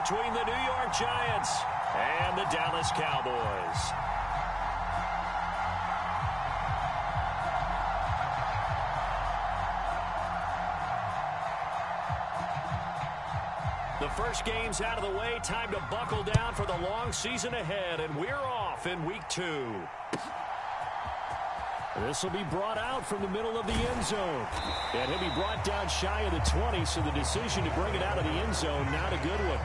between the New York Giants and the Dallas Cowboys. The first game's out of the way. Time to buckle down for the long season ahead, and we're off in week 2. This will be brought out from the middle of the end zone. And he'll be brought down shy of the 20, so the decision to bring it out of the end zone, not a good one.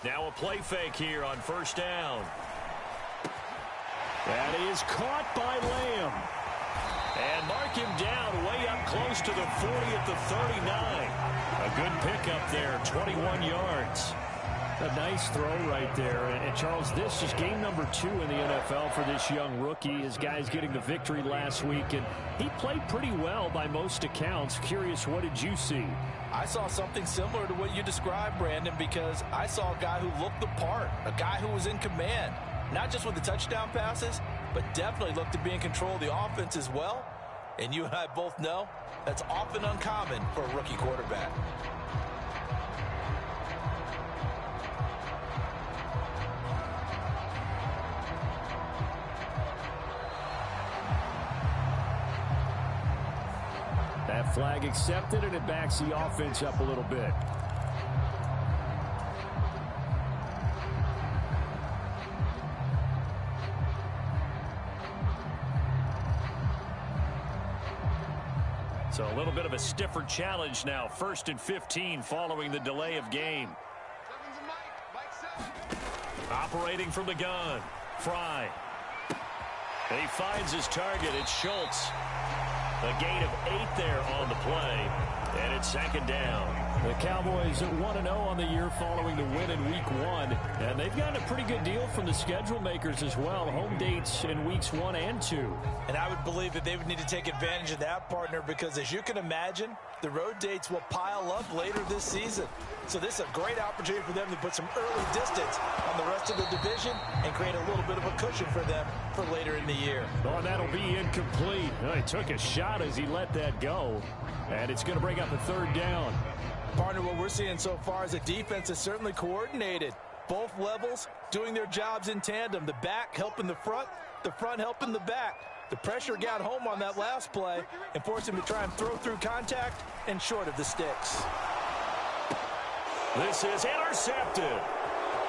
Now a play fake here on first down. That is caught by Lamb. And mark him down way up close to the 40 at the 39. A good pickup there, 21 yards. A nice throw right there. And Charles, this is game number 2 in the NFL for this young rookie. His guys getting the victory last week, and he played pretty well by most accounts. Curious, what did you see? I saw something similar to what you described, Brandon, because I saw a guy who looked the part, a guy who was in command, not just with the touchdown passes, but definitely looked to be in control of the offense as well. And you and I both know that's often uncommon for a rookie quarterback. That flag accepted, and it backs the offense up a little bit. So a little bit of a stiffer challenge now. 1st and 15 following the delay of game. Operating from the gun. Fry. And he finds his target. It's Schultz. A gain of 8 there on the play, and it's 2nd down. The Cowboys at 1-0 on the year following the win in Week 1, and they've gotten a pretty good deal from the schedule makers as well. Home dates in Weeks 1 and 2. And I would believe that they would need to take advantage of that, partner, because as you can imagine, the road dates will pile up later this season. So this is a great opportunity for them to put some early distance on the rest of the division and create a little bit of a cushion for them for later in the year. Oh, and that'll be incomplete. He took a shot as he let that go, and it's going to bring up a 3rd down. Partner, what we're seeing so far is a defense is certainly coordinated. Both levels doing their jobs in tandem. The back helping the front helping the back. The pressure got home on that last play and forced him to try and throw through contact and short of the sticks. This is intercepted.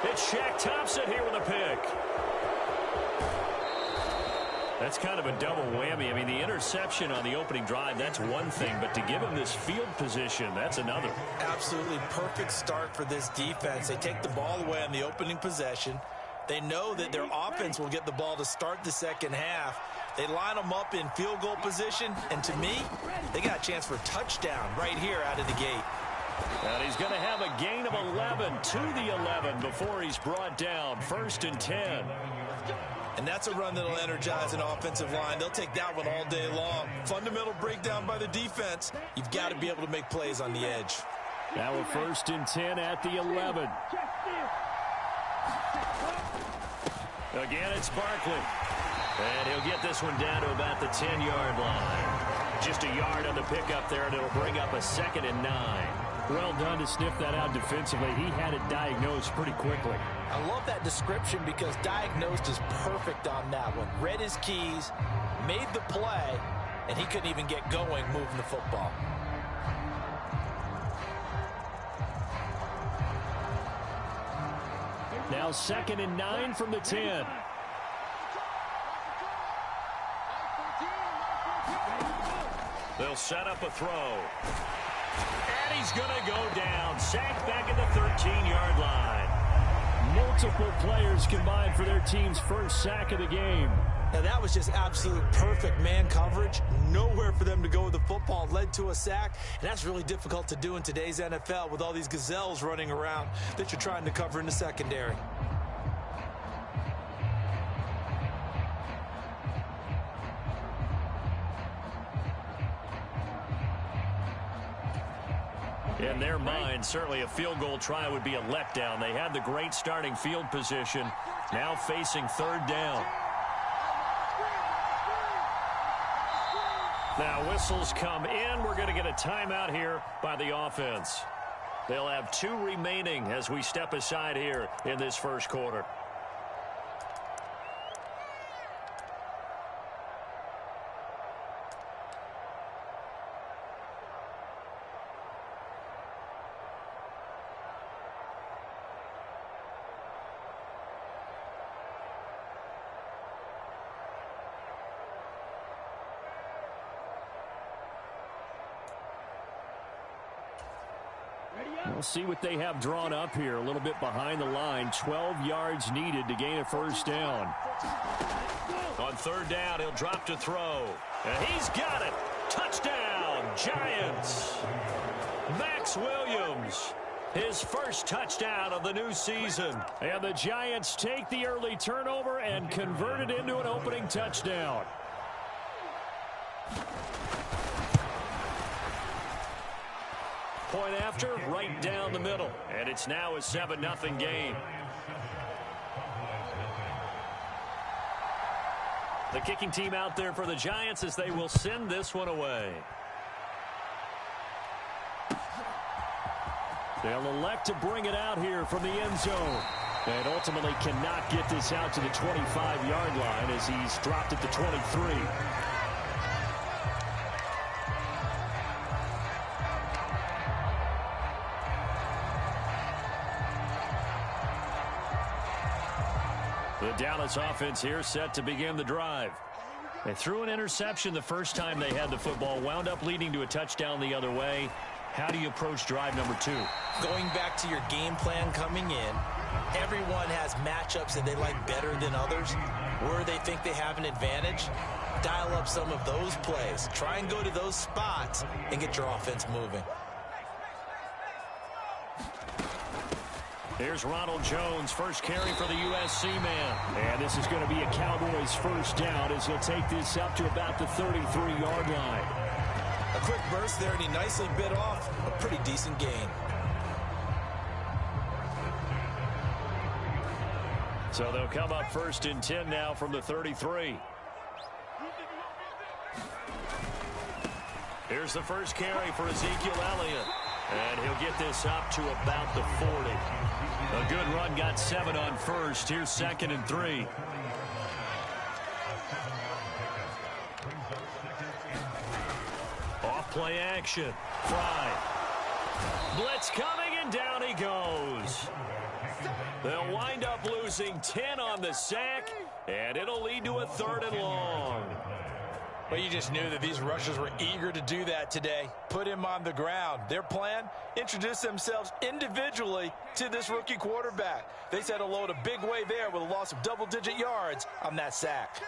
It's Shaq Thompson here with a pick. That's kind of a double whammy. I mean, the interception on the opening drive, that's one thing, but to give him this field position, that's another. Absolutely perfect start for this defense. They take the ball away on the opening possession. They know that their offense will get the ball to start the second half. They line them up in field goal position, and to me, they got a chance for a touchdown right here out of the gate. And he's going to have a gain of 11 to the 11 before he's brought down. 1st and 10. And that's a run that'll energize an offensive line. They'll take that one all day long. Fundamental breakdown by the defense. You've got to be able to make plays on the edge. Now a 1st and 10 at the 11. Again, it's Barkley. And he'll get this one down to about the 10-yard line. Just a yard on the pickup there, and it'll bring up a 2nd and 9. Well done to sniff that out defensively. He had it diagnosed pretty quickly. I love that description because diagnosed is perfect on that one. Read his keys, made the play, and he couldn't even get going moving the football. Now 2nd and 9 from the 10. They'll set up a throw. And he's going to go down. Sacked back at the 13-yard line. Multiple players combined for their team's first sack of the game. Now that was just absolute perfect man coverage. Nowhere for them to go with the football. Led to a sack. And that's really difficult to do in today's NFL with all these gazelles running around that you're trying to cover in the secondary. In their mind, certainly a field goal try would be a letdown. They had the great starting field position. Now facing 3rd down. Now whistles come in. We're going to get a timeout here by the offense. They'll have 2 remaining as we step aside here in this first quarter. We'll see what they have drawn up here. A little bit behind the line. 12 yards needed to gain a first down. On 3rd down, he'll drop to throw. And he's got it. Touchdown, Giants. Max Williams, his first touchdown of the new season. And the Giants take the early turnover and convert it into an opening touchdown. Point after, right down the middle. And it's now a 7-0 game. The kicking team out there for the Giants as they will send this one away. They'll elect to bring it out here from the end zone. And ultimately cannot get this out to the 25-yard line as he's dropped at the 23. The Dallas offense here set to begin the drive. They threw an interception the first time they had the football, wound up leading to a touchdown the other way. How do you approach drive number 2? Going back to your game plan coming in, everyone has matchups that they like better than others. Where they think they have an advantage, dial up some of those plays. Try and go to those spots and get your offense moving. Here's Ronald Jones, first carry for the USC man. And this is going to be a Cowboys first down as he'll take this up to about the 33-yard line. A quick burst there, and he nicely bit off a pretty decent gain. So they'll come up 1st and 10 now from the 33. Here's the first carry for Ezekiel Elliott. And he'll get this up to about the 40. A good run, got 7 on first. Here's 2nd and 3. Off play action. Fry. Blitz coming, and down he goes. They'll wind up losing 10 on the sack, and it'll lead to a 3rd and long. Well, you just knew that these rushers were eager to do that today. Put him on the ground. Their plan, introduce themselves individually to this rookie quarterback. They set a load a big way there with a loss of double-digit yards on that sack.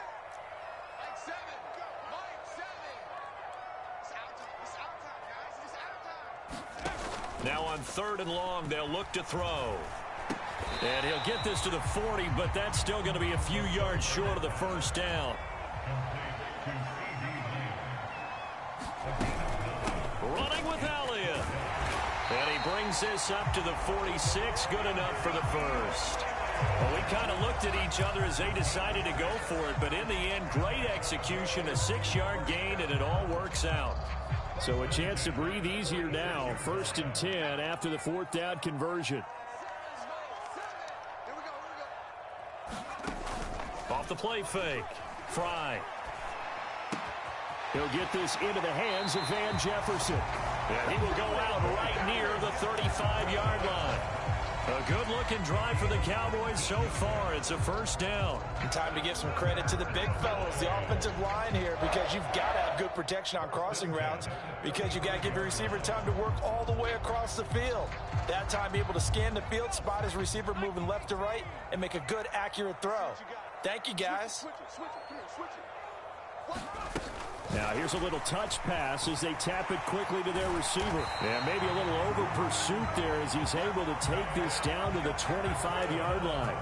Now on 3rd and long, they'll look to throw. And he'll get this to the 40, but that's still going to be a few yards short of the first down. Running with Elliott. And he brings this up to the 46. Good enough for the first. Well, we kind of looked at each other as they decided to go for it, but in the end, great execution, a 6-yard gain, and it all works out. So a chance to breathe easier now. 1st and 10 after the 4th down conversion. Off the play fake. Fry. He'll get this into the hands of Van Jefferson. And he will go out right near the 35-yard line. A good-looking drive for the Cowboys so far. It's a 1st down. And time to give some credit to the big fellows, the offensive line here, because you've got to have good protection on crossing routes, because you've got to give your receiver time to work all the way across the field. That time, be able to scan the field, spot his receiver moving left to right, and make a good, accurate throw. Thank you, guys. Now here's a little touch pass as they tap it quickly to their receiver. Yeah, maybe a little over pursuit there as he's able to take this down to the 25-yard line.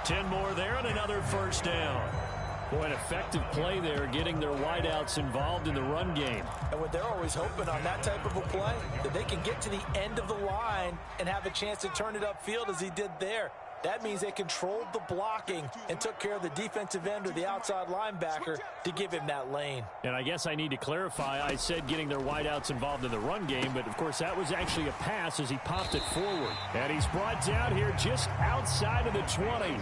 10 more there and another 1st down. Boy, an effective play there, getting their wideouts involved in the run game. And what they're always hoping on that type of a play, that they can get to the end of the line and have a chance to turn it upfield as he did there. That means they controlled the blocking and took care of the defensive end or the outside linebacker to give him that lane. And I guess I need to clarify, I said getting their wideouts involved in the run game, but of course that was actually a pass as he popped it forward. And he's brought down here just outside of the 20.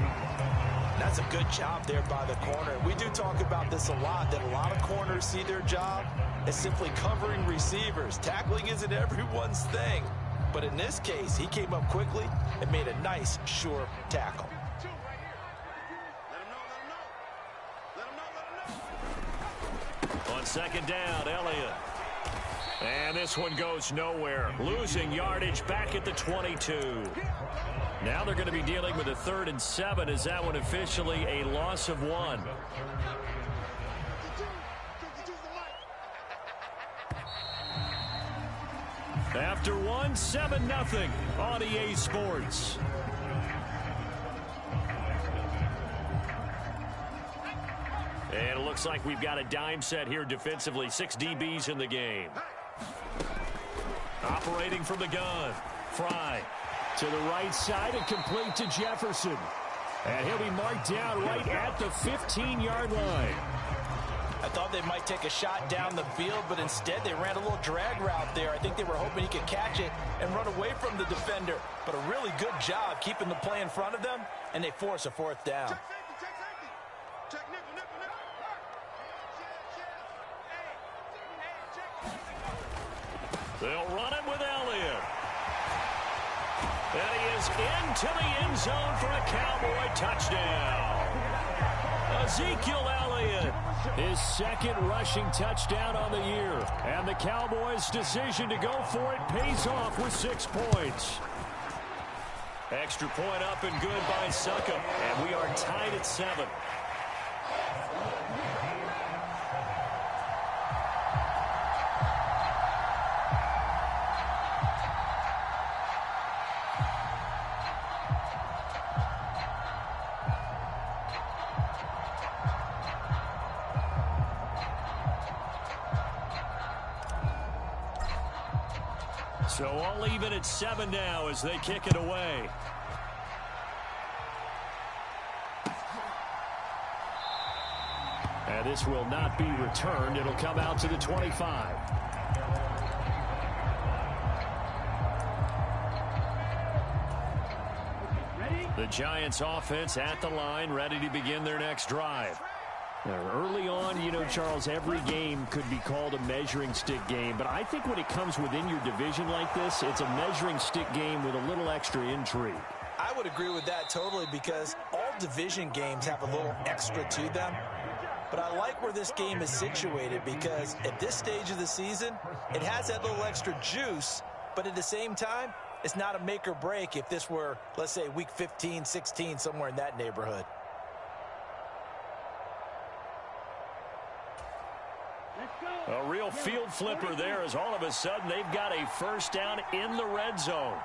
That's a good job there by the corner. We do talk about this a lot, that a lot of corners see their job as simply covering receivers. Tackling isn't everyone's thing. But in this case, he came up quickly and made a nice, sure tackle. On 2nd down, Elliott. And this one goes nowhere. Losing yardage back at the 22. Now they're going to be dealing with a 3rd and 7. Is that one officially a loss of 1? After 1, 7-0 on EA Sports. And it looks like we've got a dime set here defensively. 6 DBs in the game. Operating from the gun. Fry. To the right side and complete to Jefferson. And he'll be marked down right at the 15-yard line. I thought they might take a shot down the field, but instead they ran a little drag route there. I think they were hoping he could catch it and run away from the defender. But a really good job keeping the play in front of them, and they force a 4th down. They'll run it with Elliott. And he is into the end zone for a Cowboy touchdown. Ezekiel Elliott. His 2nd rushing touchdown on the year. And the Cowboys' decision to go for it pays off with 6 points. Extra point up and good by Succop. And we are tied at 7. So all even at 7 now as they kick it away. And this will not be returned. It'll come out to the 25. The Giants offense at the line, ready to begin their next drive. Early on, you know, Charles, every game could be called a measuring stick game. But I think when it comes within your division like this, it's a measuring stick game with a little extra intrigue. I would agree with that totally, because all division games have a little extra to them. But I like where this game is situated, because at this stage of the season, it has that little extra juice. But at the same time, it's not a make or break if this were, let's say, week 15, 16, somewhere in that neighborhood. A real field flipper there, as all of a sudden they've got a 1st down in the red zone.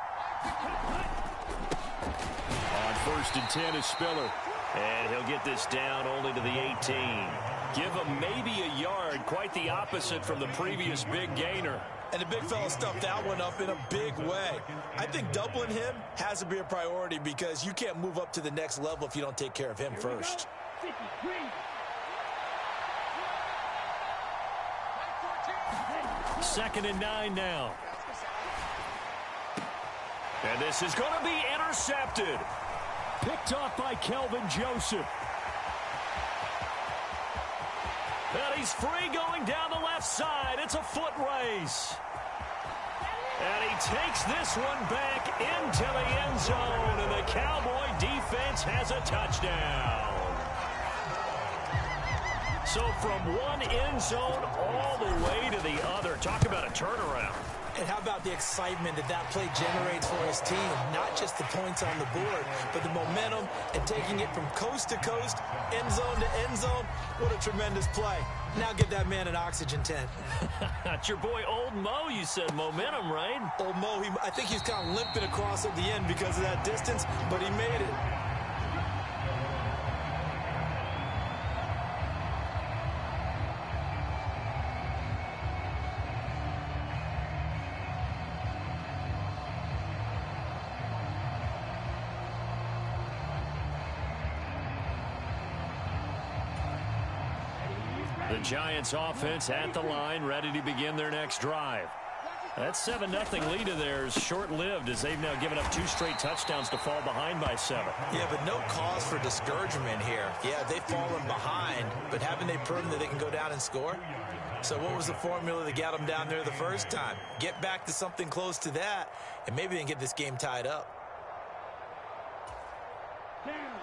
On 1st and 10 is Spiller. And he'll get this down only to the 18. Give him maybe a yard, quite the opposite from the previous big gainer. And the big fella stuffed that one up in a big way. I think doubling him has to be a priority because you can't move up to the next level if you don't take care of him first. Second and 9 now. And this is going to be intercepted. Picked off by Kelvin Joseph. And he's free going down the left side. It's a foot race. And he takes this one back into the end zone. And the Cowboy defense has a touchdown. So from one end zone all the way to the other. Talk about a turnaround. And how about the excitement that play generates for his team? Not just the points on the board, but the momentum and taking it from coast to coast, end zone to end zone. What a tremendous play. Now get that man an oxygen tent. It's your boy Old Mo, you said. Momentum, right? Old Mo, I think he's kind of limping across at the end because of that distance, but he made it. The Giants offense at the line, ready to begin their next drive. That 7-0 lead of theirs short-lived as they've now given up 2 straight touchdowns to fall behind by 7. Yeah, but no cause for discouragement here. Yeah, they've fallen behind, but haven't they proven that they can go down and score? So what was the formula that got them down there the first time? Get back to something close to that, and maybe they can get this game tied up.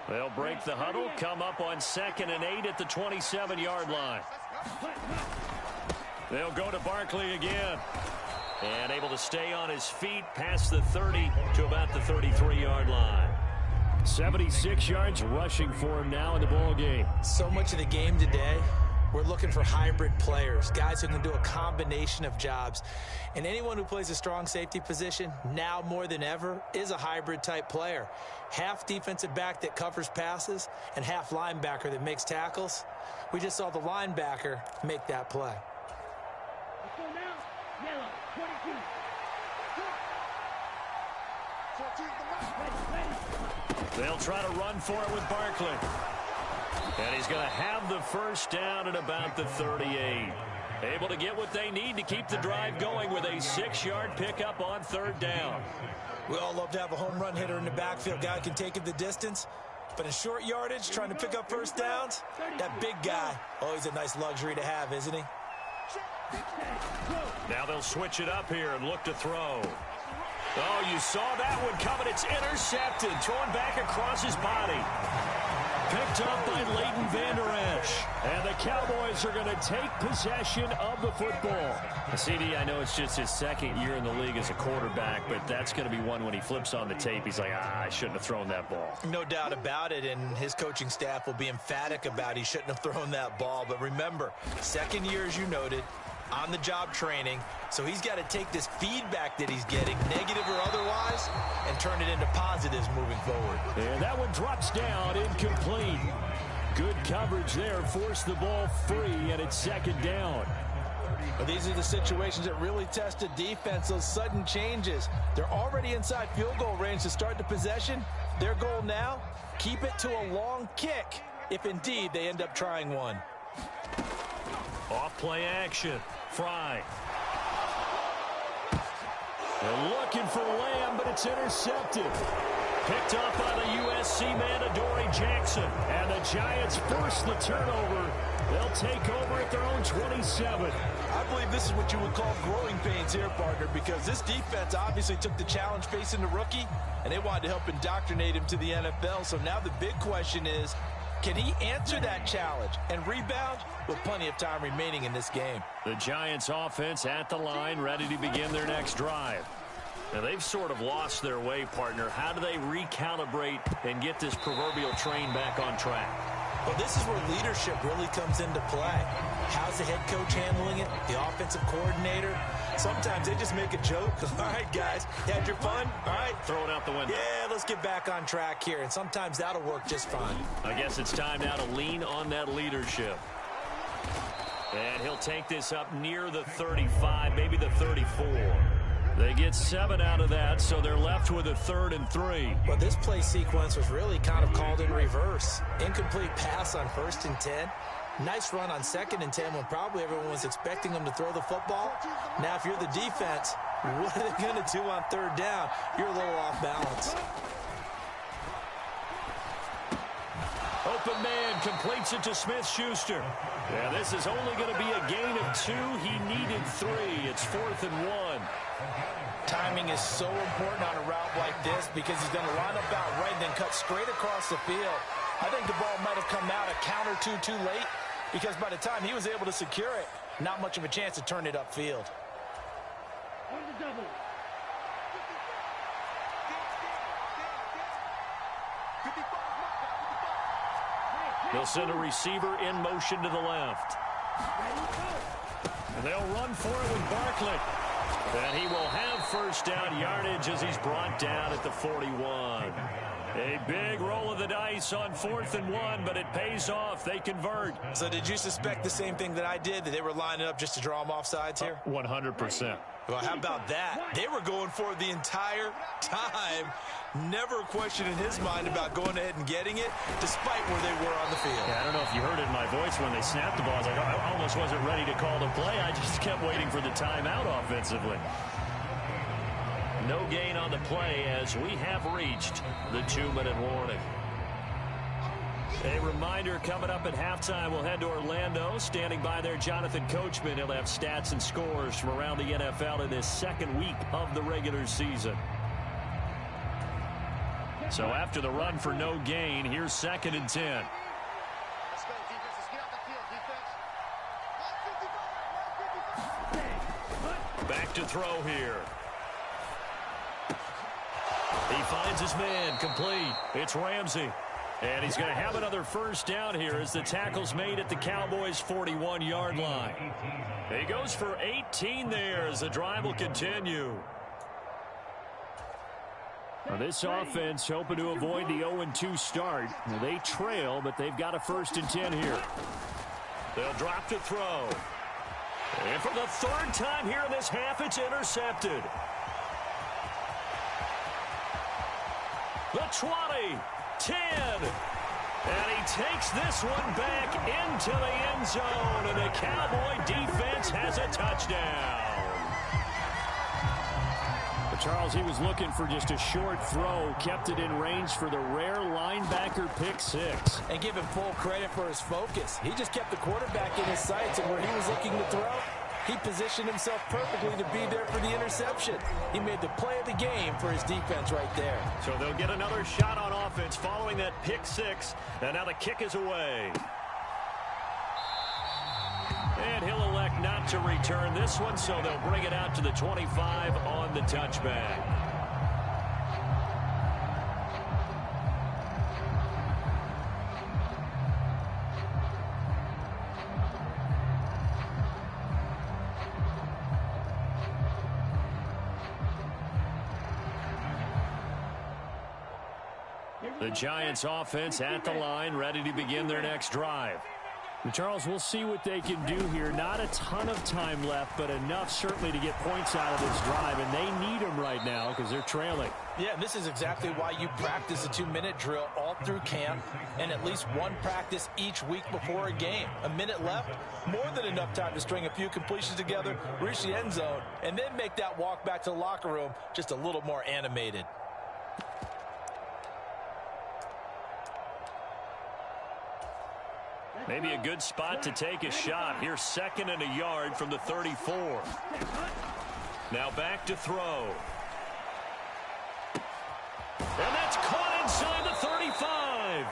They'll break the huddle, come up on 2nd and 8 at the 27-yard line. They'll go to Barkley again. And able to stay on his feet past the 30 to about the 33-yard line. 76 yards rushing for him now in the ball game. So much of the game today, we're looking for hybrid players, guys who can do a combination of jobs. And anyone who plays a strong safety position, now more than ever, is a hybrid type player. Half defensive back that covers passes and half linebacker that makes tackles. We just saw the linebacker make that play. Let's go now. Yellow, 22. They'll try to run for it with Barkley. And he's going to have the first down at about the 38. Able to get what they need to keep the drive going with a 6-yard pickup on 3rd down. We all love to have a home run hitter in the backfield. Guy can take it the distance. But in short yardage, trying to pick up first downs, that big guy, always a nice luxury to have, isn't he? Now they'll switch it up here and look to throw. Oh, you saw that one coming. It's intercepted. Thrown back across his body. Picked up by Leighton Vander Esch. And the Cowboys are going to take possession of the football. CD, I know it's just his 2nd year in the league as a quarterback, but that's going to be one when he flips on the tape. He's like, I shouldn't have thrown that ball. No doubt about it, and his coaching staff will be emphatic about he shouldn't have thrown that ball. But remember, 2nd year, as you noted, on-the-job training, so he's got to take this feedback that he's getting, negative or otherwise, and turn it into positives moving forward. And that one drops down, incomplete. Good coverage there, forced the ball free, and it's 2nd down. Well, these are the situations that really test a defense, those sudden changes. They're already inside field goal range to start the possession. Their goal now, keep it to a long kick, if indeed they end up trying one. Off play action. Fry. They're looking for Lamb, but it's intercepted. Picked up by the USC man, Adoree Jackson. And the Giants force the turnover. They'll take over at their own 27. I believe this is what you would call growing pains here, partner, because this defense obviously took the challenge facing the rookie, and they wanted to help indoctrinate him to the NFL. So now the big question is, can he answer that challenge and rebound with plenty of time remaining in this game? The Giants offense at the line, ready to begin their next drive. Now, they've sort of lost their way, partner. How do they recalibrate and get this proverbial train back on track? Well, this is where leadership really comes into play. How's the head coach handling it? The offensive coordinator? Sometimes they just make a joke. All right, guys, you had your fun? All right. Throw it out the window. Yeah, let's get back on track here. And sometimes that'll work just fine. I guess it's time now to lean on that leadership. And he'll take this up near the 35, maybe the 34. They get 7 out of that, so they're left with a 3rd and 3. Well, this play sequence was really kind of called in reverse. Incomplete pass on 1st and 10. Nice run on 2nd and 10 when probably everyone was expecting them to throw the football. Now, if you're the defense, what are they going to do on 3rd down? You're a little off balance. Open man completes it to Smith-Schuster. Yeah, this is only going to be a gain of 2. He needed 3. It's 4th and 1. Timing is so important on a route like this because he's going to line up out right and then cut straight across the field. I think the ball might have come out a count or two too late because by the time he was able to secure it, not much of a chance to turn it upfield. On the double. They'll send a receiver in motion to the left. And they'll run for it with Barkley. And he will have 1st down yardage as he's brought down at the 41. A big roll of the dice on 4th and 1, but it pays off. They convert. So did you suspect the same thing that I did, that they were lining up just to draw them off sides here? 100%. Well, how about that? They were going for it the entire time. Never a question in his mind about going ahead and getting it, despite where they were on the field. Yeah, I don't know if you heard it in my voice when they snapped the ball. I was like, I almost wasn't ready to call the play. I just kept waiting for the timeout offensively. No gain on the play as we have reached the 2-minute warning. A reminder coming up at halftime, we'll head to Orlando. Standing by there, Jonathan Coachman. He'll have stats and scores from around the NFL in this 2nd week of the regular season. So after the run for no gain, here's 2nd and 10. Let's go, defense. Let's get out the field, defense. Back to throw here. He finds his man, complete. It's Ramsey. And he's going to have another 1st down here as the tackle's made at the Cowboys' 41-yard line. He goes for 18 there as the drive will continue. Now this offense hoping to avoid the 0-2 start. Now they trail, but they've got a 1st and 10 here. They'll drop to throw. And for the 3rd time here in this half, it's intercepted. The 20, 10, and he takes this one back into the end zone, and the Cowboy defense has a touchdown. But Charles, he was looking for just a short throw, kept it in range for the rare linebacker pick 6. And give him full credit for his focus. He just kept the quarterback in his sights, and where he was looking to throw, he positioned himself perfectly to be there for the interception. He made the play of the game for his defense right there. So they'll get another shot on offense following that pick 6, and now the kick is away. And he'll elect not to return this one, so they'll bring it out to the 25 on the touchback. The Giants offense at the line, ready to begin their next drive. And Charles, we'll see what they can do here. Not a ton of time left, but enough certainly to get points out of this drive, and they need them right now because they're trailing. Yeah, and this is exactly why you practice a 2-minute drill all through camp and at least one practice each week before a game. A minute left, more than enough time to string a few completions together, reach the end zone, and then make that walk back to the locker room just a little more animated. Maybe a good spot to take a shot. Here's 2nd and a yard from the 34. Now back to throw. And that's caught inside the 35.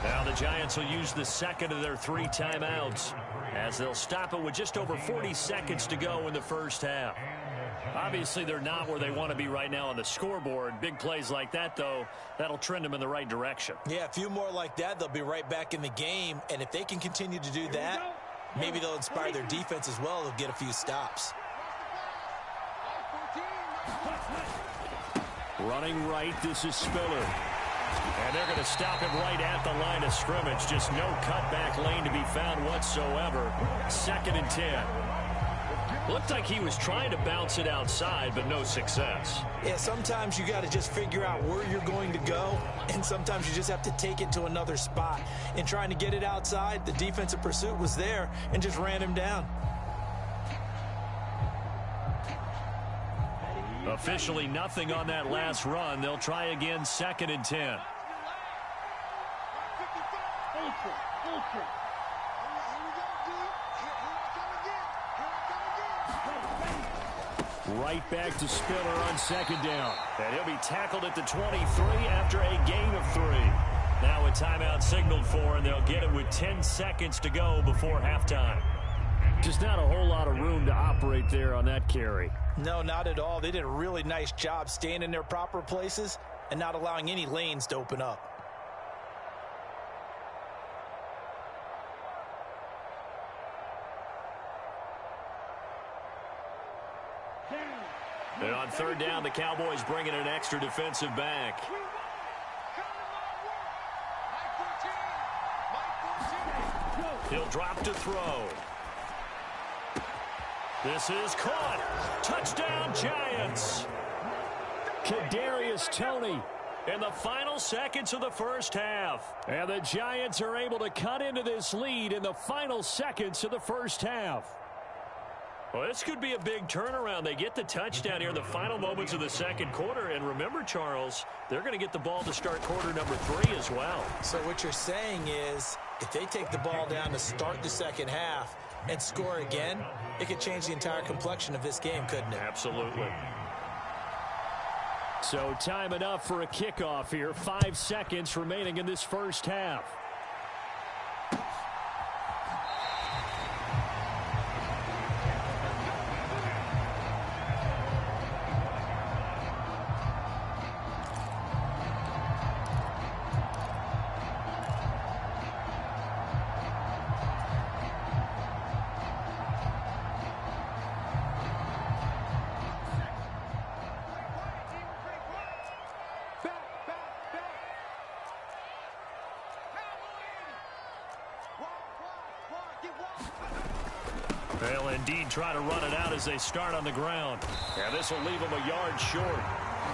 Now the Giants will use the 2nd of their 3 timeouts as they'll stop it with just over 40 seconds to go in the 1st half. Obviously, they're not where they want to be right now on the scoreboard. Big plays like that, though, that'll trend them in the right direction. Yeah, a few more like that, they'll be right back in the game. And if they can continue to do that, maybe they'll inspire their defense as well. They'll get a few stops. Running right, this is Spiller. And they're going to stop him right at the line of scrimmage. Just no cutback lane to be found whatsoever. 2nd and 10. Looked like he was trying to bounce it outside, but no success. Yeah, sometimes you got to just figure out where you're going to go, and sometimes you just have to take it to another spot. In trying to get it outside, the defensive pursuit was there and just ran him down. Officially nothing on that last run. They'll try again, 2nd and 10. Right back to Spiller on 2nd down. And he'll be tackled at the 23 after a gain of 3. Now a timeout signaled for, and they'll get it with 10 seconds to go before halftime. Just not a whole lot of room to operate there on that carry. No, not at all. They did a really nice job staying in their proper places and not allowing any lanes to open up. And on 3rd down, the Cowboys bringing an extra defensive back. He'll drop to throw. This is caught. Touchdown, Giants. Kadarius Toney. In the final seconds of the first half. And the Giants are able to cut into this lead in the final seconds of the first half. Well, this could be a big turnaround. They get the touchdown here in the final moments of the second quarter. And remember, Charles, they're going to get the ball to start quarter number 3 as well. So what you're saying is if they take the ball down to start the second half and score again, it could change the entire complexion of this game, couldn't it? Absolutely. So time enough for a kickoff here. 5 seconds remaining in this first half. They'll indeed try to run it out as they start on the ground. And this will leave them a yard short.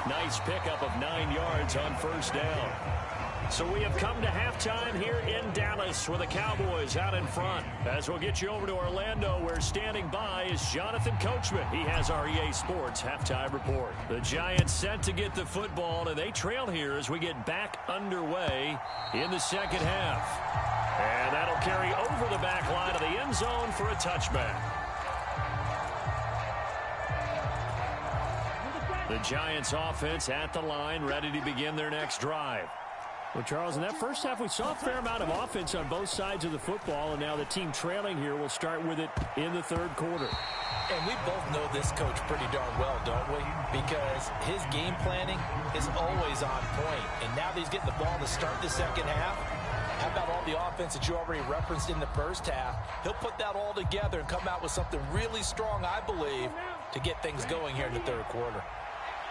Nice pickup of 9 yards on 1st down. So we have come to halftime here in Dallas with the Cowboys out in front. As we'll get you over to Orlando, where standing by is Jonathan Coachman. He has our EA Sports halftime report. The Giants set to get the football, and they trail here as we get back underway in the second half. And that'll carry over the back line of the end zone for a touchback. The Giants offense at the line, ready to begin their next drive. Well, Charles, in that first half, we saw a fair amount of offense on both sides of the football, and now the team trailing here will start with it in the 3rd quarter. And we both know this coach pretty darn well, don't we? Because his game planning is always on point. And now that he's getting the ball to start the second half, how about all the offense that you already referenced in the first half? He'll put that all together and come out with something really strong, I believe, to get things going here in the 3rd quarter.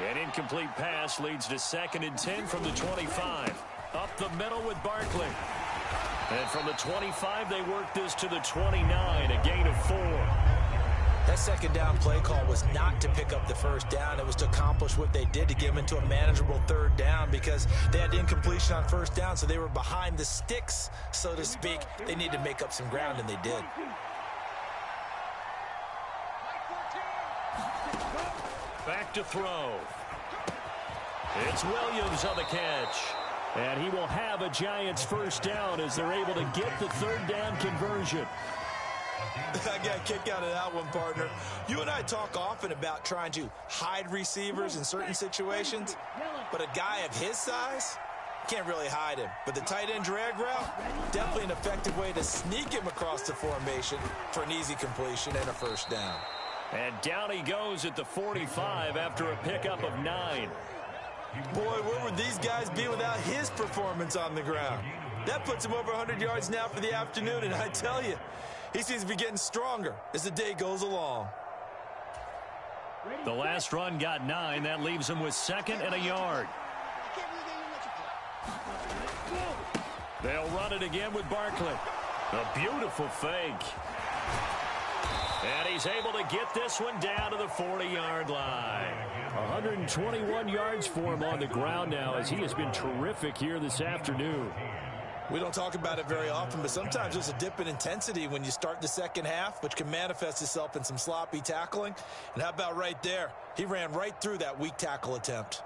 An incomplete pass leads to 2nd and 10 from the 25. Up the middle with Barkley. And from the 25, they work this to the 29, a gain of 4. That 2nd down play call was not to pick up the 1st down. It was to accomplish what they did, to get them into a manageable 3rd down, because they had incompletion on 1st down, so they were behind the sticks, so to speak. They needed to make up some ground, and they did. Back to throw. It's Williams on the catch. And he will have a Giants 1st down as they're able to get the 3rd down conversion. I got a kick out of that one, partner. You and I talk often about trying to hide receivers in certain situations, but a guy of his size, can't really hide him. But the tight end drag route, definitely an effective way to sneak him across the formation for an easy completion and a 1st down. And down he goes at the 45 after a pickup of 9. Boy, where would these guys be without his performance on the ground? That puts him over 100 yards now for the afternoon, and I tell you, he seems to be getting stronger as the day goes along. The last run got 9. That leaves him with 2nd and a yard. They'll run it again with Barkley. A beautiful fake. And he's able to get this one down to the 40-yard line. 121 yards for him on the ground now as he has been terrific here this afternoon. We don't talk about it very often, but sometimes there's a dip in intensity when you start the second half, which can manifest itself in some sloppy tackling. And how about right there? He ran right through that weak tackle attempt.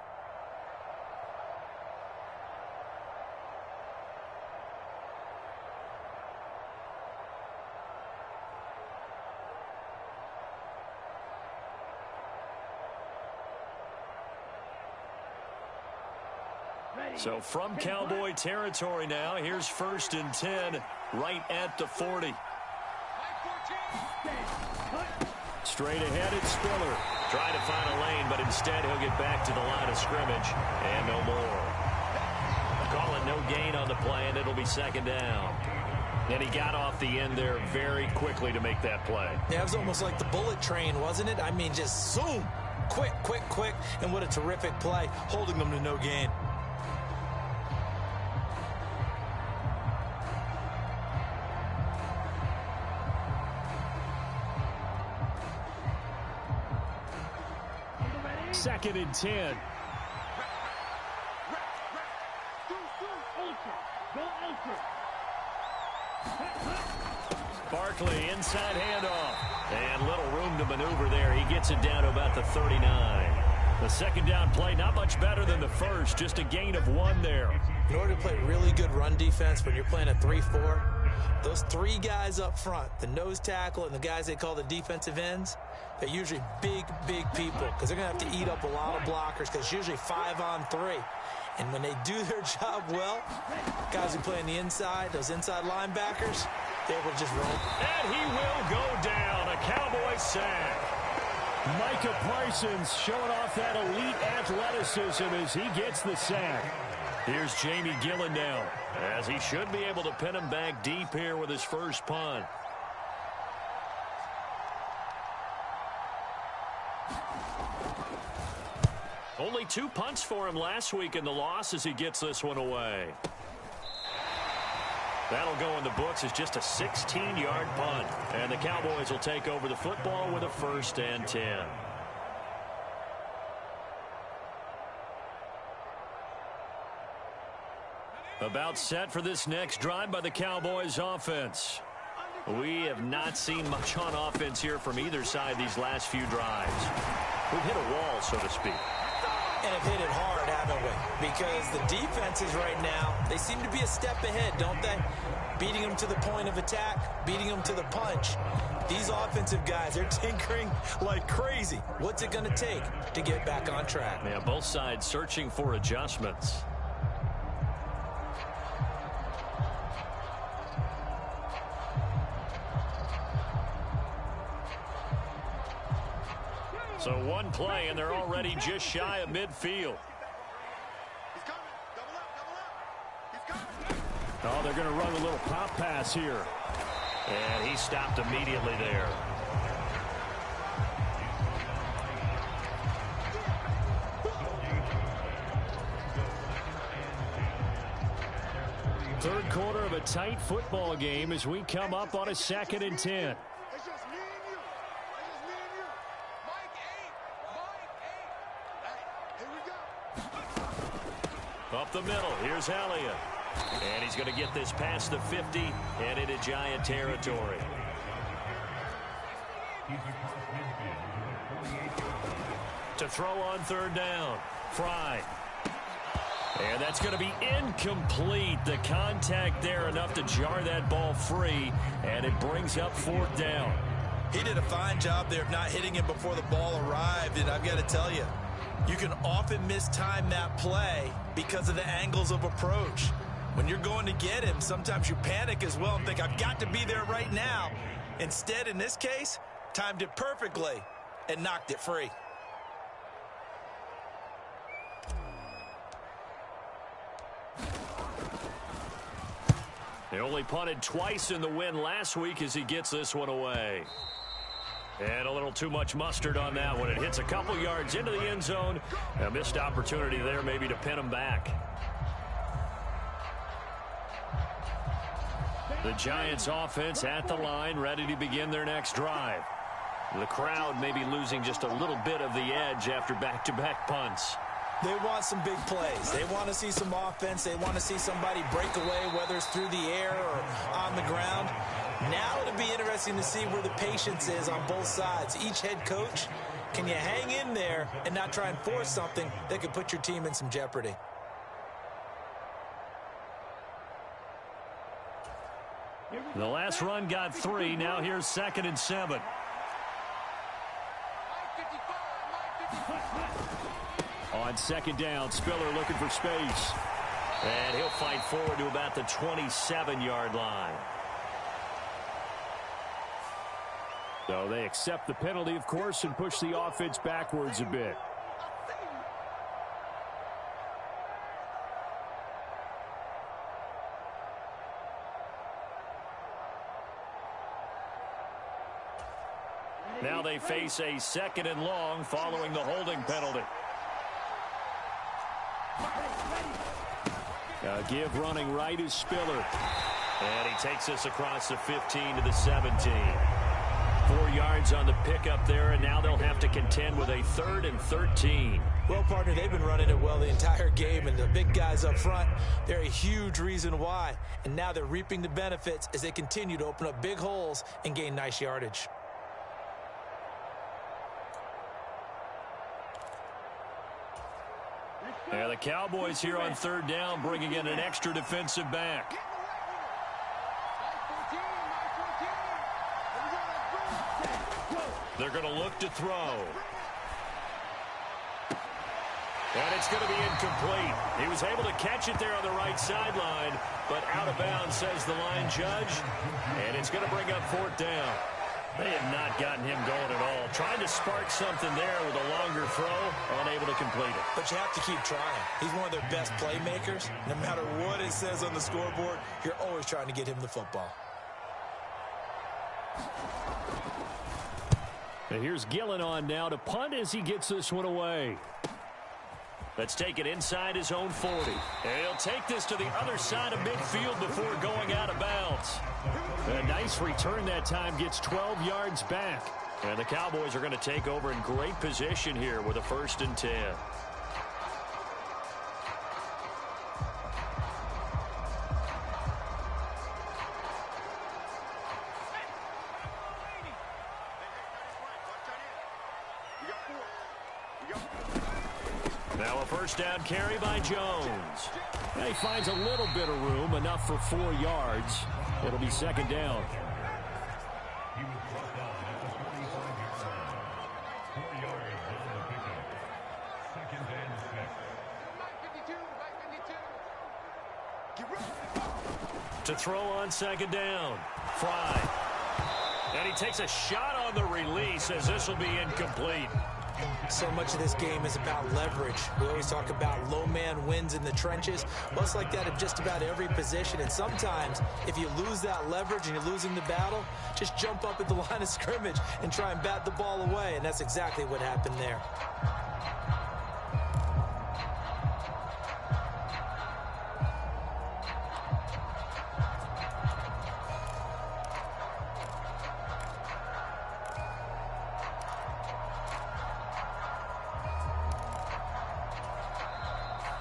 So from Cowboy territory now, here's 1st and 10 right at the 40. Straight ahead, it's Spiller. Trying to find a lane, but instead he'll get back to the line of scrimmage and no more. Call it no gain on the play, and it'll be 2nd down. And he got off the end there very quickly to make that play. Yeah, it was almost like the bullet train, wasn't it? I mean, just zoom. Quick, quick, quick. And what a terrific play, holding them to no gain. Second and 10. Barkley, inside handoff. And little room to maneuver there. He gets it down to about the 39. The 2nd down play, not much better than the first. Just a gain of 1 there. In order to play really good run defense when you're playing a 3-4, those 3 guys up front, the nose tackle and the guys they call the defensive ends, they're usually big, big people because they're going to have to eat up a lot of blockers because it's usually 5-on-3. And when they do their job well, guys who play on the inside, those inside linebackers, they're able to just roam. And he will go down. A Cowboy sack. Micah Parsons showing off that elite athleticism as he gets the sack. Here's Jamie Gillen now, as he should be able to pin him back deep here with his first punt. Only 2 punts for him last week in the loss as he gets this one away. That'll go in the books as just a 16-yard punt. And the Cowboys will take over the football with a 1st and 10. About set for this next drive by the Cowboys offense. We have not seen much on offense here from either side these last few drives. We've hit a wall, so to speak. And have hit it hard, haven't we? Because the defenses right now, they seem to be a step ahead, don't they? Beating them to the point of attack, beating them to the punch. These offensive guys, they're tinkering like crazy. What's it going to take to get back on track? Yeah, both sides searching for adjustments. So 1 play, and they're already just shy of midfield. Oh, they're going to run a little pop pass here. And he stopped immediately there. Third quarter of a tight football game as we come up on a 2nd and 10. Up the middle, here's Elliott. And he's going to get this past the 50 and into Giant territory. To throw on 3rd down, Fry. And that's going to be incomplete. The contact there enough to jar that ball free, and it brings up 4th down. He did a fine job there of not hitting him before the ball arrived, and I've got to tell you, you can often mistime that play because of the angles of approach. When you're going to get him, sometimes you panic as well and think, I've got to be there right now. Instead, in this case, timed it perfectly and knocked it free. He only punted twice in the win last week as he gets this one away. And a little too much mustard on that one. It hits a couple yards into the end zone. A missed opportunity there maybe to pin him back. The Giants offense at the line, ready to begin their next drive. The crowd may be losing just a little bit of the edge after back-to-back punts. They want some big plays. They want to see some offense. They want to see somebody break away, whether it's through the air or on the ground. Now it'll be interesting to see where the patience is on both sides. Each head coach, can you hang in there and not try and force something that could put your team in some jeopardy? The last run got 3. Now here's 2nd and 7. On 2nd down, Spiller looking for space. And he'll fight forward to about the 27-yard line. So they accept the penalty, of course, and push the offense backwards a bit. Now they face a 2nd and long following the holding penalty. Give running right is Spiller. And he takes us across the 15 to the 17. 4 yards on the pickup there, and now they'll have to contend with a 3rd and 13. Well, partner, they've been running it well the entire game, and the big guys up front, they're a huge reason why. And now they're reaping the benefits as they continue to open up big holes and gain nice yardage. Yeah, the Cowboys here on 3rd down, bringing in an extra defensive back. They're going to look to throw. And it's going to be incomplete. He was able to catch it there on the right sideline, but out of bounds, says the line judge. And it's going to bring up 4th down. They have not gotten him going at all. Trying to spark something there with a longer throw, unable to complete it. But you have to keep trying. He's one of their best playmakers. No matter what it says on the scoreboard, you're always trying to get him the football. And here's Gillen on now to punt as he gets this one away. Let's take it inside his own 40. And he'll take this to the other side of midfield before going out of bounds. A nice return that time, gets 12 yards back. And the Cowboys are going to take over in great position here with a 1st and 10. Now a 1st down carry by Jones. And he finds a little bit of room, enough for 4 yards. It'll be 2nd down. To throw on 2nd down. Fry. And he takes a shot on the release as this will be incomplete. So much of this game is about leverage. We always talk about low man wins in the trenches. Well, it's like that at just about every position. And sometimes, if you lose that leverage and you're losing the battle, just jump up at the line of scrimmage and try and bat the ball away. And that's exactly what happened there.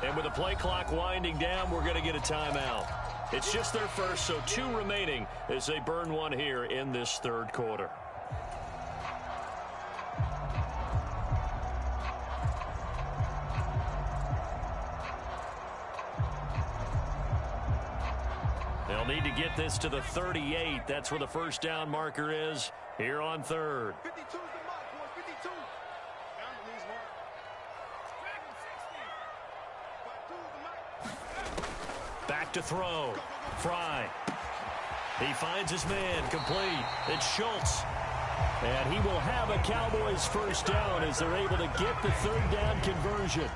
And with the play clock winding down, we're going to get a timeout. It's just their first, so 2 remaining as they burn one here in this 3rd quarter. They'll need to get this to the 38. That's where the 1st down marker is here on 3rd. 52 is the mark, boys. 52. Back to throw. Fry. He finds his man. Complete. It's Schultz. And he will have a Cowboys 1st down as they're able to get the 3rd down conversion.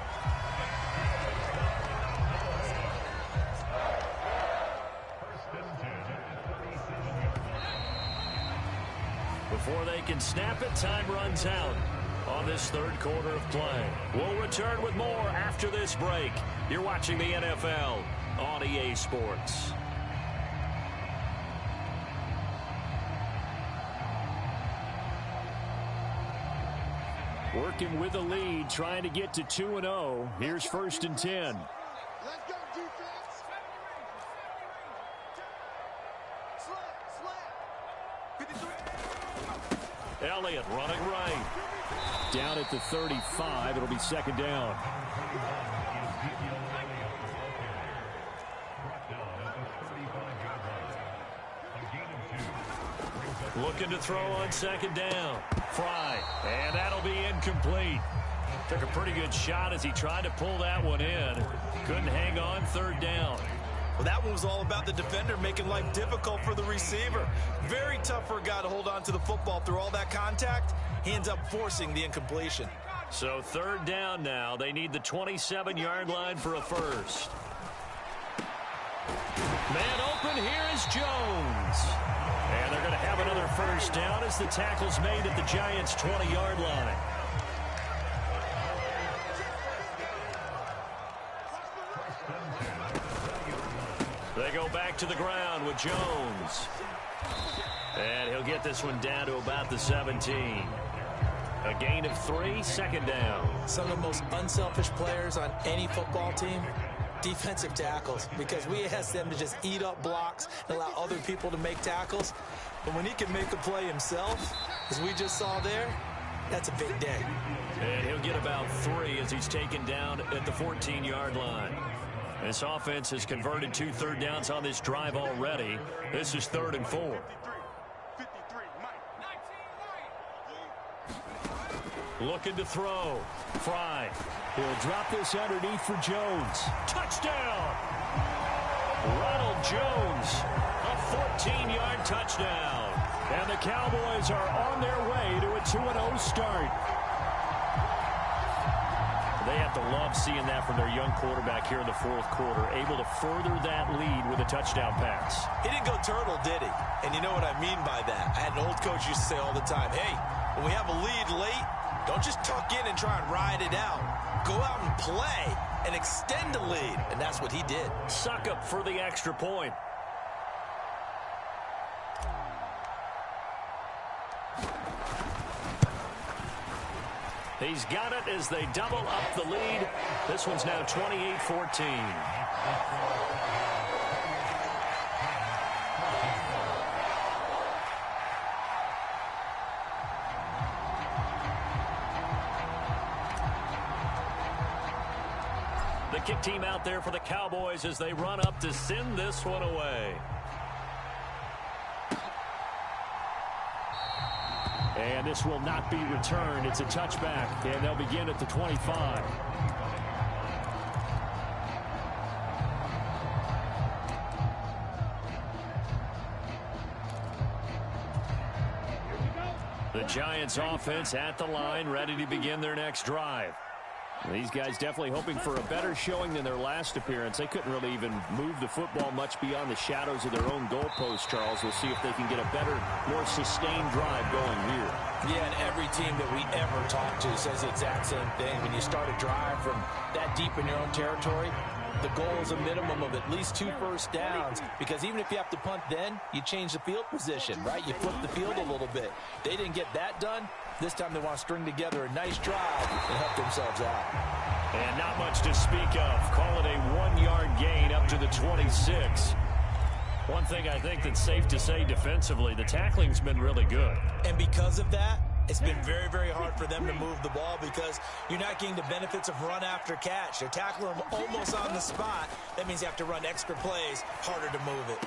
Before they can snap it, time runs out on this 3rd quarter of play. We'll return with more after this break. You're watching the NFL on EA Sports. Working with the lead, trying to get to 2-0. Here's 1st and 10. Let's go, defense. Slant. Elliott running right. Down at the 35. It'll be 2nd down. Looking to throw on 2nd down. Fry. And that'll be incomplete. Took a pretty good shot as he tried to pull that one in. Couldn't hang on 3rd down. Well, that one was all about the defender making life difficult for the receiver. Very tough for a guy to hold on to the football through all that contact. He ends up forcing the incompletion. So 3rd down now. They need the 27-yard line for a first. Man open. Here is Jones. And they're going to have another 1st down as the tackle's made at the Giants' 20-yard line. They go back to the ground with Jones. And he'll get this one down to about the 17. A gain of 3, 2nd down. Some of the most unselfish players on any football team, defensive tackles, because we ask them to just eat up blocks and allow other people to make tackles. But when he can make a play himself, as we just saw there, that's a big day. And he'll get about 3 as he's taken down at the 14-yard line. This offense has converted 2 third downs on this drive already. This is 3rd and 4. 53, Looking to throw. Fry. He'll drop this underneath for Jones. Touchdown! Ronald Jones. A 14-yard touchdown. And the Cowboys are on their way to a 2-0 start. They have to love seeing that from their young quarterback here in the 4th quarter, able to further that lead with a touchdown pass. He didn't go turtle, did he? And you know what I mean by that. I had an old coach used to say all the time, hey, when we have a lead late, don't just tuck in and try and ride it out. Go out and play and extend the lead. And that's what he did. Suck up for the extra point. He's got it as they double up the lead. This one's now 28-14. The kick team out there for the Cowboys as they run up to send this one away. And this will not be returned. It's a touchback, and they'll begin at the 25. The Giants offense at the line, ready to begin their next drive. These guys definitely hoping for a better showing than their last appearance. They couldn't really even move the football much beyond the shadows of their own goalpost, Charles. We'll see if they can get a better, more sustained drive going here. Yeah, and every team that we ever talk to says the exact same thing. When you start a drive from that deep in your own territory, the goal is a minimum of at least 2 first downs, because even if you have to punt then, you change the field position, right? You flip the field a little bit. They didn't get that done. This time they want to string together a nice drive and help themselves out. And not much to speak of. Call it a 1-yard gain up to the 26. One thing I think that's safe to say defensively, the tackling's been really good. And because of that, it's been very, very hard for them to move the ball because you're not getting the benefits of run after catch. They're tackling them almost on the spot. That means you have to run extra plays, harder to move it.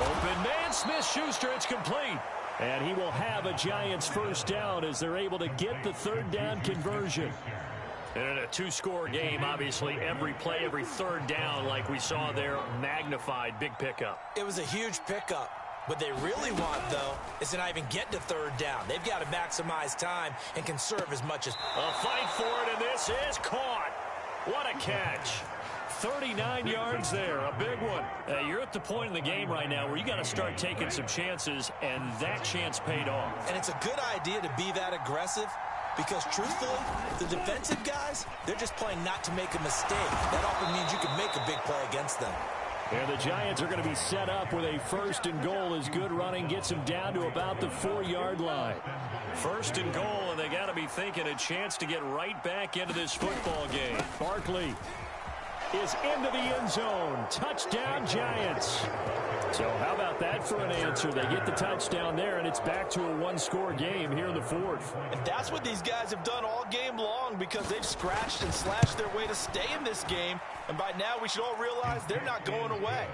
Open man, Smith-Schuster, it's complete. And he will have a Giants first down as they're able to get the 3rd down conversion. And in a 2-score game, obviously, every play, every 3rd down, like we saw there, magnified, big pickup. It was a huge pickup. What they really want, though, is to not even get to 3rd down. They've got to maximize time and conserve as much as... A fight for it, and this is caught. What a catch. 39 yards there, a big one. You're at the point in the game right now where you got to start taking some chances, and that chance paid off. And it's a good idea to be that aggressive because, truthfully, the defensive guys, they're just playing not to make a mistake. That often means you can make a big play against them. And the Giants are going to be set up with a 1st and goal as good running gets them down to about the 4-yard line. 1st and goal, and they got to be thinking a chance to get right back into this football game. Barkley is into the end zone. Touchdown, Giants. So how about that for an answer? They get the touchdown there, and it's back to a 1-score game here in the 4th. And that's what these guys have done all game long because they've scratched and slashed their way to stay in this game. And by now, we should all realize they're not going away.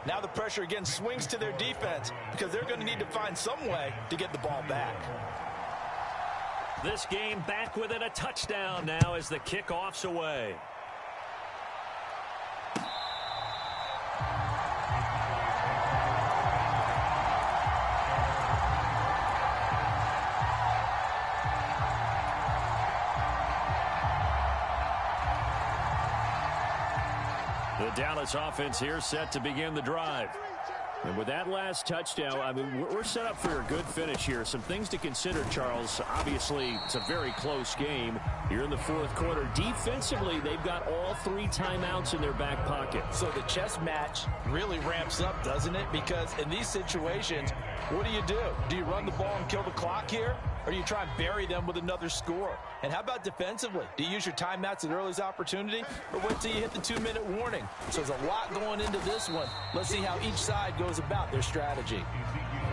Now the pressure again swings to their defense because they're going to need to find some way to get the ball back. This game back within a touchdown now as the kickoff's away. The Dallas offense here set to begin the drive. And with that last touchdown, I mean, we're set up for a good finish here. Some things to consider, Charles. Obviously, it's a very close game here in the 4th quarter. Defensively, they've got all 3 timeouts in their back pocket. So the chess match really ramps up, doesn't it? Because in these situations, what do? Do you run the ball and kill the clock here? Or do you try and bury them with another score? And how about defensively? Do you use your timeouts at earliest opportunity? Or wait till you hit the 2-minute warning? So there's a lot going into this one. Let's see how each side goes about their strategy.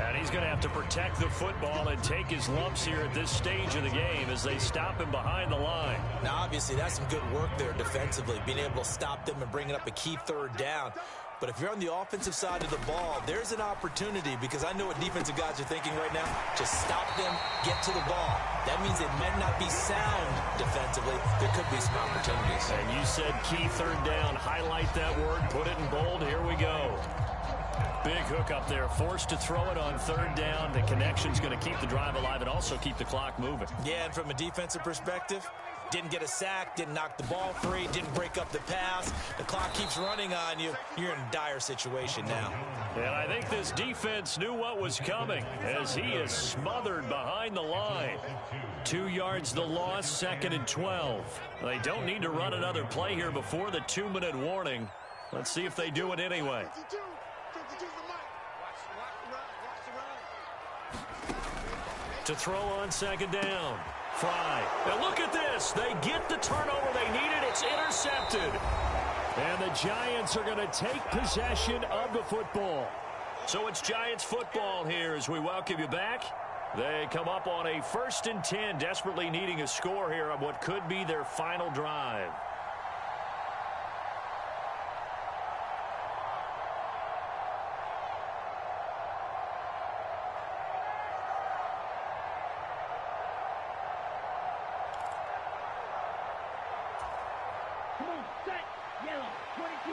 And he's going to have to protect the football and take his lumps here at this stage of the game as they stop him behind the line. Now, obviously, that's some good work there defensively, being able to stop them and bringing up a key 3rd down. But if you're on the offensive side of the ball, there's an opportunity because I know what defensive guys are thinking right now. Just stop them, get to the ball. That means it may not be sound defensively. There could be some opportunities. And you said key 3rd down. Highlight that word. Put it in bold. Here we go. Big hook up there. Forced to throw it on 3rd down. The connection's going to keep the drive alive and also keep the clock moving. Yeah, and from a defensive perspective, didn't get a sack, didn't knock the ball free, didn't break up the pass. The clock keeps running on you. You're in a dire situation now. And I think this defense knew what was coming as he is smothered behind the line. 2 yards the loss, 2nd and 12. They don't need to run another play here before the 2-minute warning. Let's see if they do it anyway. 52 the mic. Watch the run. To throw on 2nd down. Fry. And look at this. They get the turnover they needed. It's intercepted. And the Giants are going to take possession of the football. So it's Giants football here as we welcome you back. They come up on a 1st and 10, desperately needing a score here on what could be their final drive. Come on, set, yellow, 22.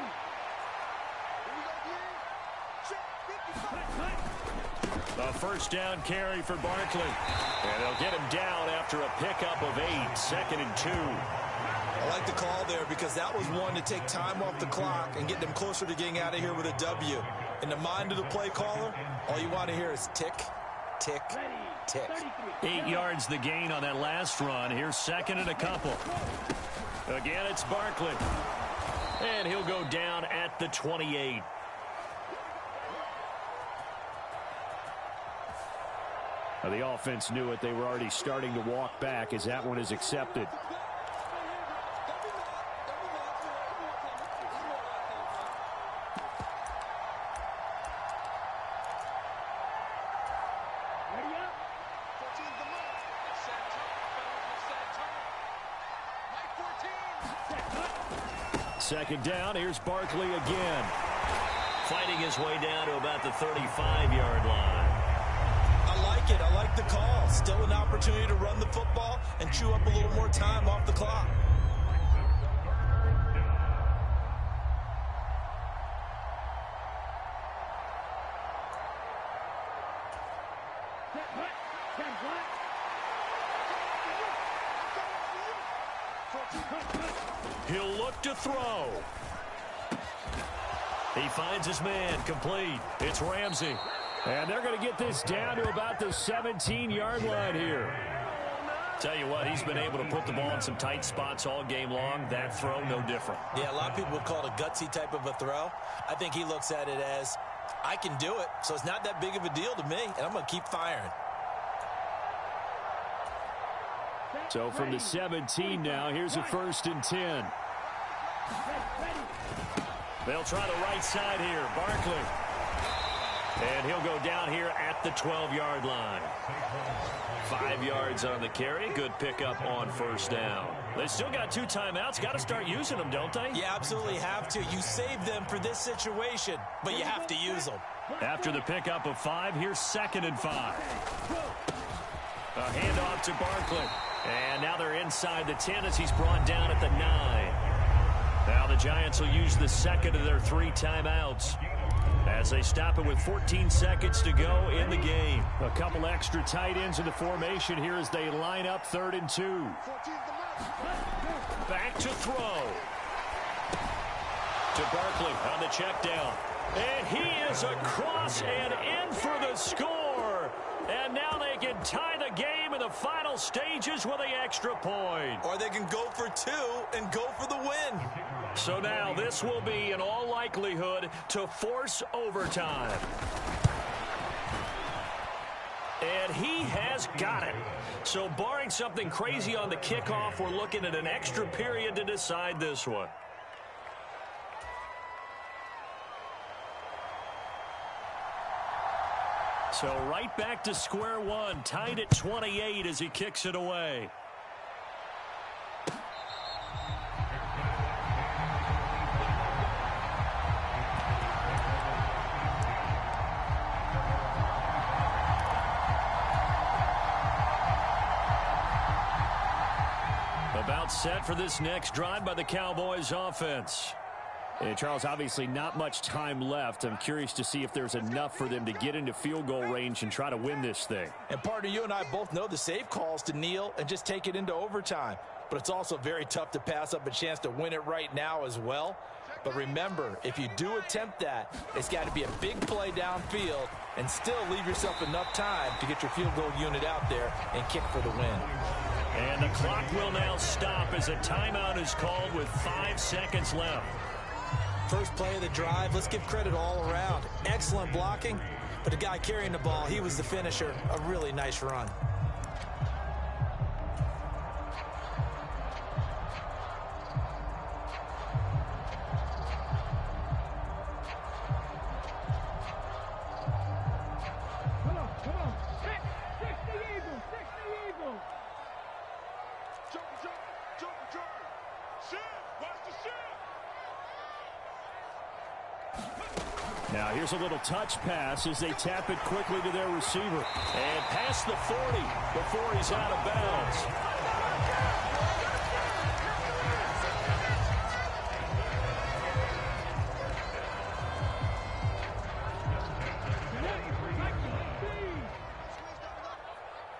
A 1st down carry for Barkley. And they'll get him down after a pickup of 8, 2nd and 2. I like the call there because that was one to take time off the clock and get them closer to getting out of here with a W. In the mind of the play caller, all you want to hear is tick, tick, tick. 8 yards the gain on that last run. Here's 2nd and a couple. Again, it's Barkley. And he'll go down at the 28. Now, the offense knew it. They were already starting to walk back as that one is accepted. Ready up? 14's the mark. Set turn. Mike 14. Set, cut. 2nd down. Here's Barkley again. Fighting his way down to about the 35-yard line. I like the call. Still an opportunity to run the football and chew up a little more time off the clock. Set, cut. Set, cut. He'll look to throw. He finds his man, complete. It's Ramsey. And they're going to get this down to about the 17-yard line here. Tell you what, he's been able to put the ball in some tight spots all game long. That throw, no different. Yeah, a lot of people would call it a gutsy type of a throw. I think he looks at it as, I can do it, so it's not that big of a deal to me, and I'm going to keep firing. So from the 17 now, here's a 1st and 10. They'll try the right side here. Barkley. And he'll go down here at the 12-yard line. 5 yards on the carry. Good pickup on 1st down. They still got 2 timeouts. Got to start using them, don't they? You absolutely have to. You save them for this situation, but you have to use them. After the pickup of 5, here's 2nd and 5. A handoff to Barkley. And now they're inside the 10 as he's brought down at the 9. Now the Giants will use the 2nd of their 3 timeouts as they stop it with 14 seconds to go in the game. A couple extra tight ends in the formation here as they line up 3rd and 2. 14's the mark. Back to throw. To Barkley on the check down. And he is across and in for the score. And now they can tie the game in the final stages with the extra point. Or they can go for 2 and go for the win. So now this will be, in all likelihood, to force overtime. And he has got it. So barring something crazy on the kickoff, we're looking at an extra period to decide this one. So right back to square one, tied at 28 as he kicks it away. About set for this next drive by the Cowboys offense. And Charles, obviously not much time left. I'm curious to see if there's enough for them to get into field goal range and try to win this thing. And partner, you and I both know the safe calls to kneel and just take it into overtime. But it's also very tough to pass up a chance to win it right now as well. But remember, if you do attempt that, it's got to be a big play downfield and still leave yourself enough time to get your field goal unit out there and kick for the win. And the clock will now stop as a timeout is called with 5 seconds left. First play of the drive, let's give credit all around. Excellent blocking, but the guy carrying the ball, he was the finisher. A really nice run. Come on. Six the Eagles. Jump. Shit, watch the shit. Now here's a little touch pass as they tap it quickly to their receiver. And past the 40 before he's out of bounds.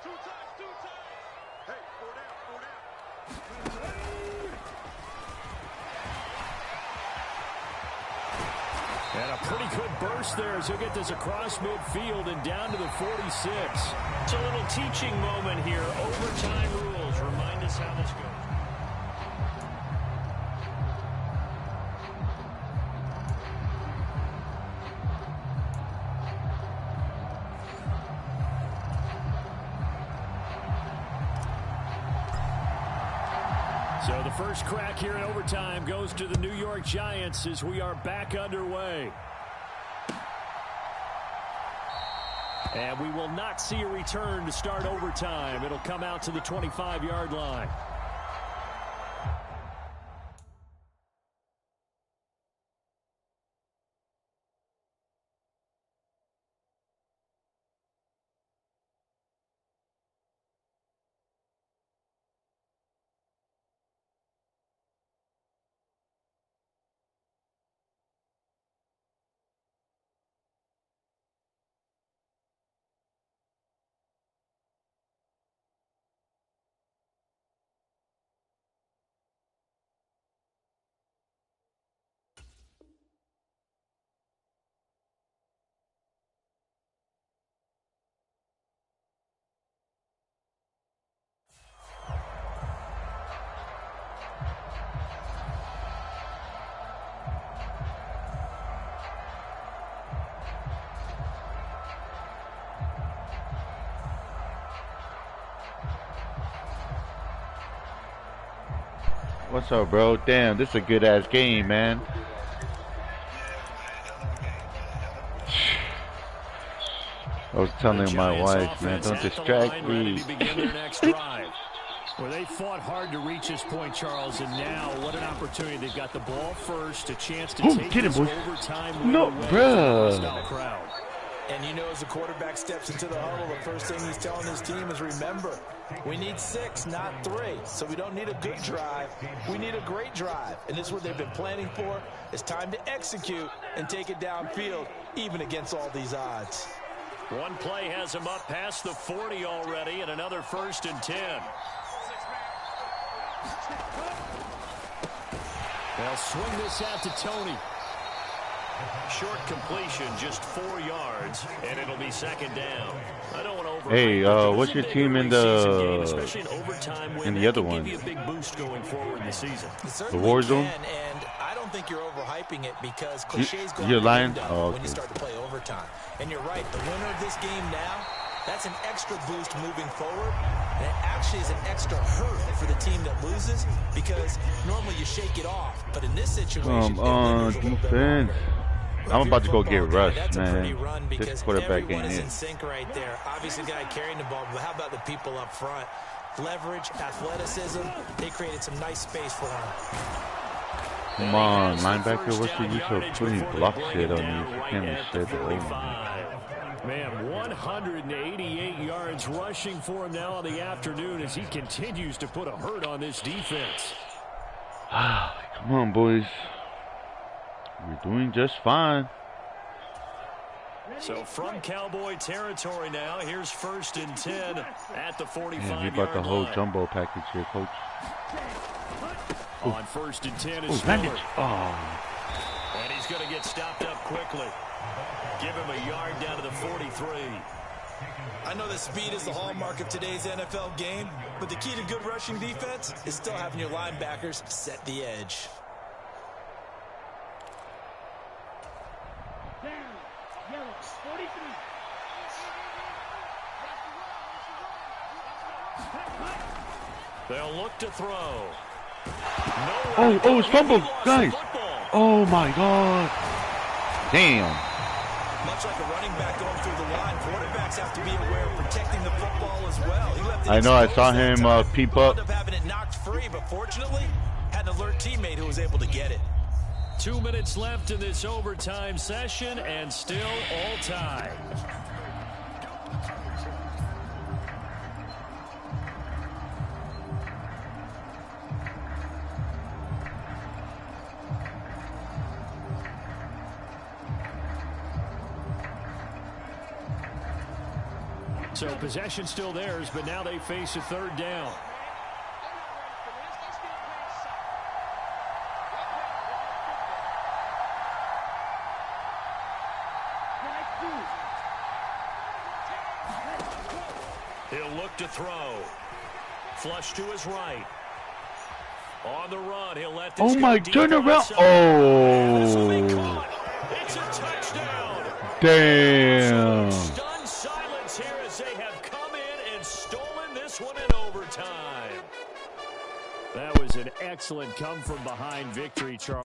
Two times. Hey, four down. And a pretty good burst there as he'll get this across midfield and down to the 46. It's a little teaching moment here. Overtime rules. Remind us how this goes. So the first crack here in overtime goes to the New York Giants as we are back underway. And we will not see a return to start overtime. It'll come out to the 25-yard line. What's up, bro? Damn, this is a good ass game, man. I was telling my wife, man, don't distract me. Well, they fought hard to reach this point, Charles, and now what an opportunity. They've got the ball first, a chance to take this overtime. No, bruh. Crowd. And you know, as the quarterback steps into the huddle, the first thing he's telling his team is, remember, we need 6, not 3. So we don't need a good drive. We need a great drive. And this is what they've been planning for. It's time to execute and take it downfield, even against all these odds. One play has him up past the 40 already, and another 1st and 10. They'll swing this out to Tony. Short completion, just 4 yards, and it'll be 2nd down. I don't want to Hey, what's your team in the other one? Give you a big boost going forward in the season. The War Zone? And I don't think you're overhyping it because cliches go you're lying? when you start to play overtime. And you're right, the winner of this game now, that's an extra boost moving forward. And it actually is an extra hurt for the team that loses because normally you shake it off. But in this situation, defense. I'm about to go get rushed, man. Run this quarterback ain't is it. In sync right there. Obviously, the guy carrying the ball, but how about the people up front? Leverage, athleticism. They created some nice space for him. Come on, linebacker. What's the use of putting block shit on you? You can't even say the old. Man, 188 yards rushing for him now on the afternoon as he continues to put a hurt on this defense. Come on, boys. You're doing just fine. So from Cowboy territory now, here's 1st and 10 at the 45-yard line. You brought the whole jumbo package here, coach. On 1st and 10 is Miller. And he's going to get stopped up quickly. Give him a yard down to the 43. I know that speed is the hallmark of today's NFL game, but the key to good rushing defense is still having your linebackers set the edge. Down. Yellow. 43. They'll look to throw. It's fumble, guys. Oh my God. Damn. Much like a running back going through the line, quarterbacks have to be aware of protecting the football as well. I know, I saw him peep up. Having it knocked free, but fortunately, had an alert teammate who was able to get it. 2 minutes left in this overtime session, and still all tied. So possession still theirs, but now they face a 3rd down. He'll look to throw. Flush to his right. On the run, he'll let this my, turn around. Oh. It's a touchdown. Damn. Stunned silence here as they have come in and stolen this one in overtime. That was an excellent come from behind victory, Charles.